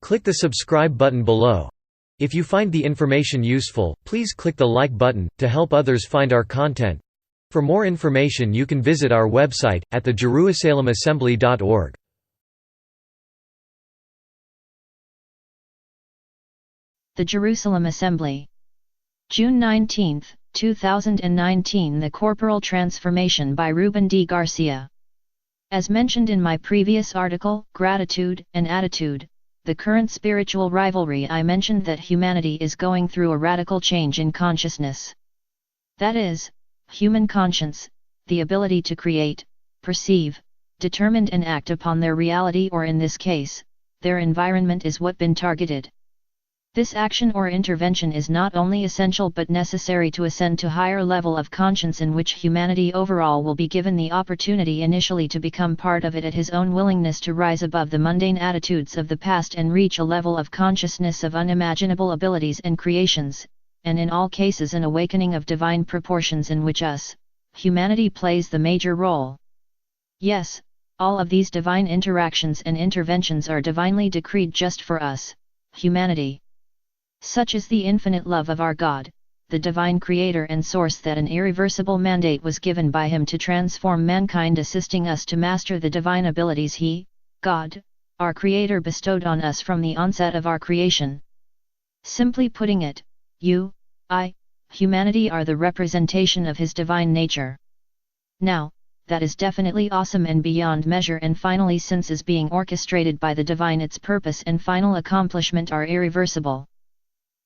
Click the subscribe button below. If you find the information useful, please click the like button, to help others find our content. For more information you can visit our website, at thejerusalemassembly.org. The Jerusalem Assembly. June 19, 2019. The Corporal Transformation by Ruben D. Garcia. As mentioned in my previous article, Gratitude and Attitude, the current spiritual rivalry, I mentioned that humanity is going through a radical change in consciousness. That is, human conscience, the ability to create, perceive, determine and act upon their reality, or in this case, their environment, is what been targeted. This action or intervention is not only essential but necessary to ascend to higher level of conscience, in which humanity overall will be given the opportunity initially to become part of it at his own willingness, to rise above the mundane attitudes of the past and reach a level of consciousness of unimaginable abilities and creations, and in all cases an awakening of divine proportions in which us, humanity, plays the major role. Yes, all of these divine interactions and interventions are divinely decreed just for us, humanity. Such is the infinite love of our God, the divine creator and source, that an irreversible mandate was given by him to transform mankind, assisting us to master the divine abilities he, God, our creator, bestowed on us from the onset of our creation. Simply putting it, you, I, humanity are the representation of his divine nature. Now, that is definitely awesome and beyond measure, and finally, since is being orchestrated by the divine, its purpose and final accomplishment are irreversible.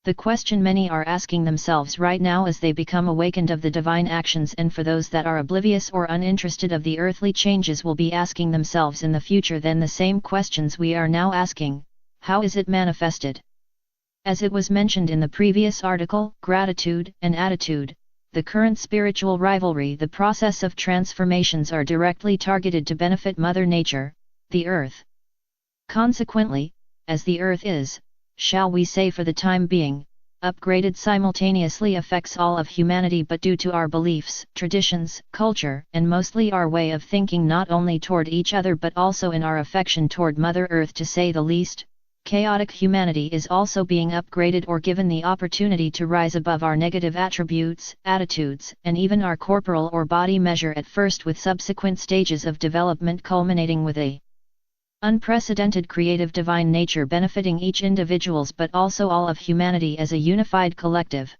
The question many are asking themselves right now as they become awakened of the divine actions, and for those that are oblivious or uninterested of the earthly changes will be asking themselves in the future then the same questions we are now asking: how is it manifested? As it was mentioned in the previous article, Gratitude and Attitude, the current spiritual rivalry, the process of transformations are directly targeted to benefit Mother Nature, the Earth. Consequently, as the Earth is, shall we say for the time being, upgraded, simultaneously affects all of humanity, but due to our beliefs, traditions, culture, and mostly our way of thinking not only toward each other but also in our affection toward Mother Earth, to say the least, chaotic humanity is also being upgraded or given the opportunity to rise above our negative attributes, attitudes, and even our corporal or body measure at first, with subsequent stages of development culminating with a unprecedented creative divine nature benefiting each individuals but also all of humanity as a unified collective.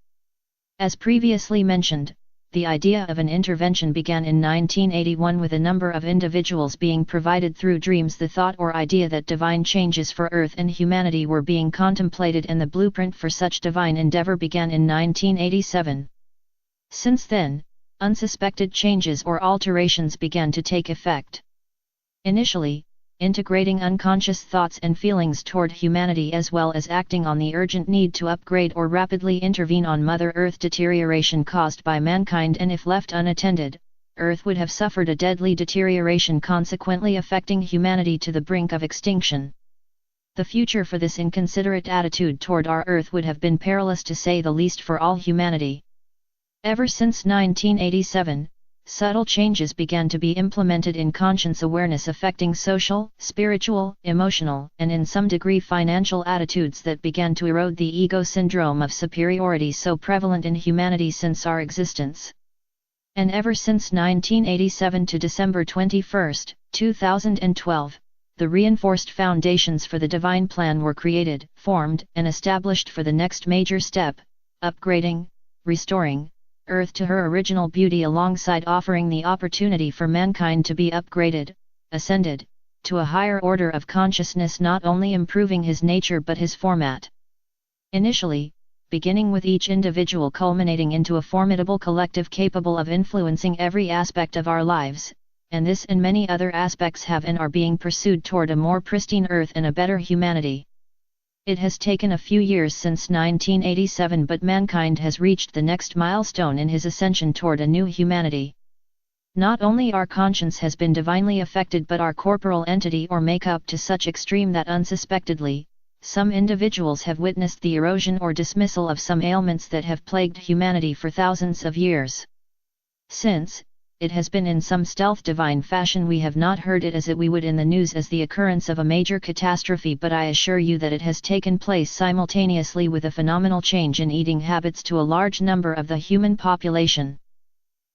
As previously mentioned, the idea of an intervention began in 1981 with a number of individuals being provided through dreams the thought or idea that divine changes for Earth and humanity were being contemplated, and the blueprint for such divine endeavor began in 1987. Since then, unsuspected changes or alterations began to take effect. Initially, integrating unconscious thoughts and feelings toward humanity, as well as acting on the urgent need to upgrade or rapidly intervene on Mother Earth deterioration caused by mankind, and if left unattended, Earth would have suffered a deadly deterioration, consequently affecting humanity to the brink of extinction. The future for this inconsiderate attitude toward our Earth would have been perilous, to say the least, for all humanity. Ever since 1987, subtle changes began to be implemented in conscience awareness, affecting social, spiritual, emotional, and in some degree financial attitudes that began to erode the ego syndrome of superiority so prevalent in humanity since our existence. And ever since 1987 to December 21, 2012, the reinforced foundations for the divine plan were created, formed, and established for the next major step: upgrading, restoring Earth to her original beauty, alongside offering the opportunity for mankind to be upgraded, ascended, to a higher order of consciousness, not only improving his nature but his format. Initially, beginning with each individual, culminating into a formidable collective capable of influencing every aspect of our lives, and this and many other aspects have and are being pursued toward a more pristine Earth and a better humanity. It has taken a few years since 1987, but mankind has reached the next milestone in his ascension toward a new humanity. Not only our conscience has been divinely affected, but our corporal entity or makeup to such extreme that unsuspectedly, some individuals have witnessed the erosion or dismissal of some ailments that have plagued humanity for thousands of years. Since, it has been in some stealth divine fashion. We have not heard it as we would in the news as the occurrence of a major catastrophe, but I assure you that it has taken place simultaneously with a phenomenal change in eating habits to a large number of the human population.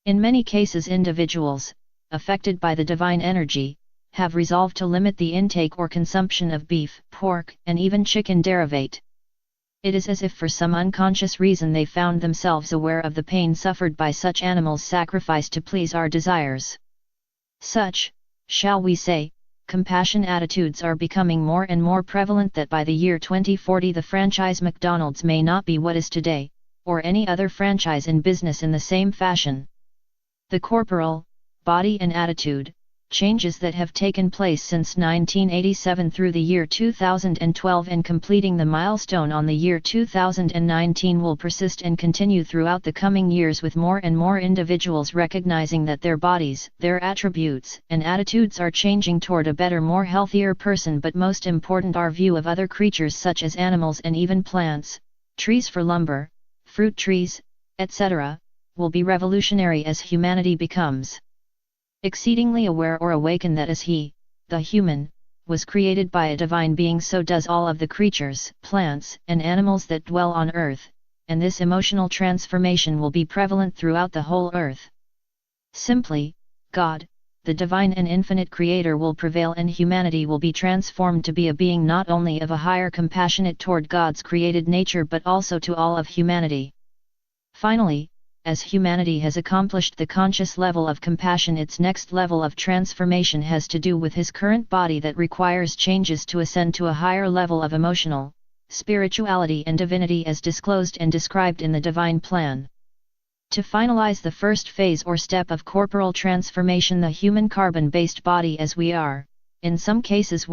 In many cases, individuals, affected by the divine energy, have resolved to limit the intake or consumption of beef, pork, and even chicken derivate. It is as if for some unconscious reason they found themselves aware of the pain suffered by such animals sacrificed to please our desires. Such, shall we say, compassion attitudes are becoming more and more prevalent that by the year 2040 the franchise McDonald's may not be what is today, or any other franchise in business in the same fashion. The corporal, body and attitude, changes that have taken place since 1987 through the year 2012 and completing the milestone on the year 2019 will persist and continue throughout the coming years, with more and more individuals recognizing that their bodies, their attributes, and attitudes are changing toward a better, more healthier person. But most important, our view of other creatures such as animals and even plants, trees for lumber, fruit trees, etc., will be revolutionary as humanity becomes exceedingly aware or awaken that as he, the human, was created by a divine being, so does all of the creatures, plants, and animals that dwell on earth, and this emotional transformation will be prevalent throughout the whole earth. Simply, God, the divine and infinite creator, will prevail and humanity will be transformed to be a being not only of a higher compassionate toward God's created nature but also to all of humanity. Finally, as humanity has accomplished the conscious level of compassion, its next level of transformation has to do with his current body that requires changes to ascend to a higher level of emotional, spirituality and divinity as disclosed and described in the divine plan. To finalize the first phase or step of corporal transformation, the human carbon-based body as we are, in some cases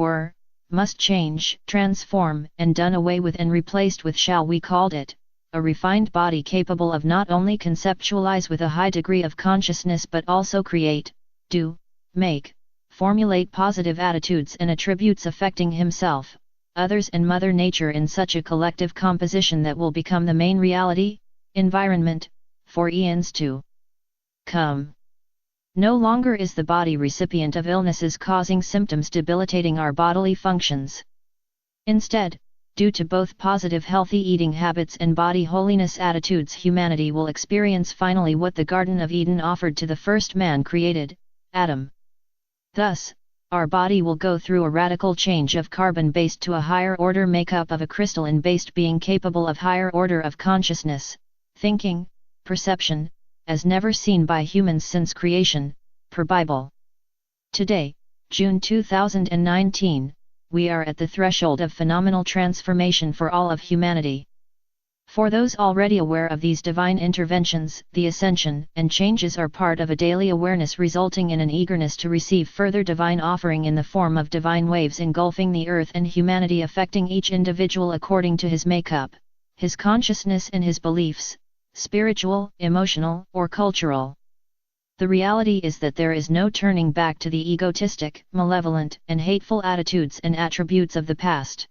must change, transform, and done away with and replaced with, shall we call it, a refined body capable of not only conceptualize with a high degree of consciousness but also create, do, make, formulate positive attitudes and attributes affecting himself, others and Mother Nature in such a collective composition that will become the main reality, environment, for eons to come. No longer is the body recipient of illnesses causing symptoms debilitating our bodily functions. Instead, due to both positive healthy eating habits and body holiness attitudes, humanity will experience finally what the Garden of Eden offered to the first man created, Adam. Thus, our body will go through a radical change of carbon-based to a higher order makeup of a crystalline-based being capable of higher order of consciousness, thinking, perception, as never seen by humans since creation, per Bible. Today, June 2019, we are at the threshold of phenomenal transformation for all of humanity. For those already aware of these divine interventions, the ascension and changes are part of a daily awareness, resulting in an eagerness to receive further divine offering in the form of divine waves engulfing the earth and humanity, affecting each individual according to his makeup, his consciousness and his beliefs, spiritual, emotional, or cultural. The reality is that there is no turning back to the egotistic, malevolent, and hateful attitudes and attributes of the past.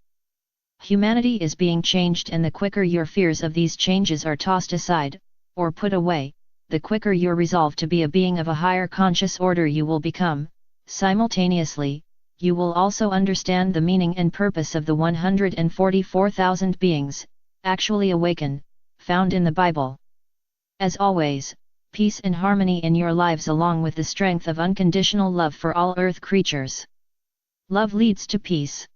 Humanity is being changed, and the quicker your fears of these changes are tossed aside, or put away, the quicker your resolve to be a being of a higher conscious order you will become. Simultaneously, you will also understand the meaning and purpose of the 144,000 beings, actually awaken, found in the Bible. As always, peace and harmony in your lives, along with the strength of unconditional love for all earth creatures. Love leads to peace.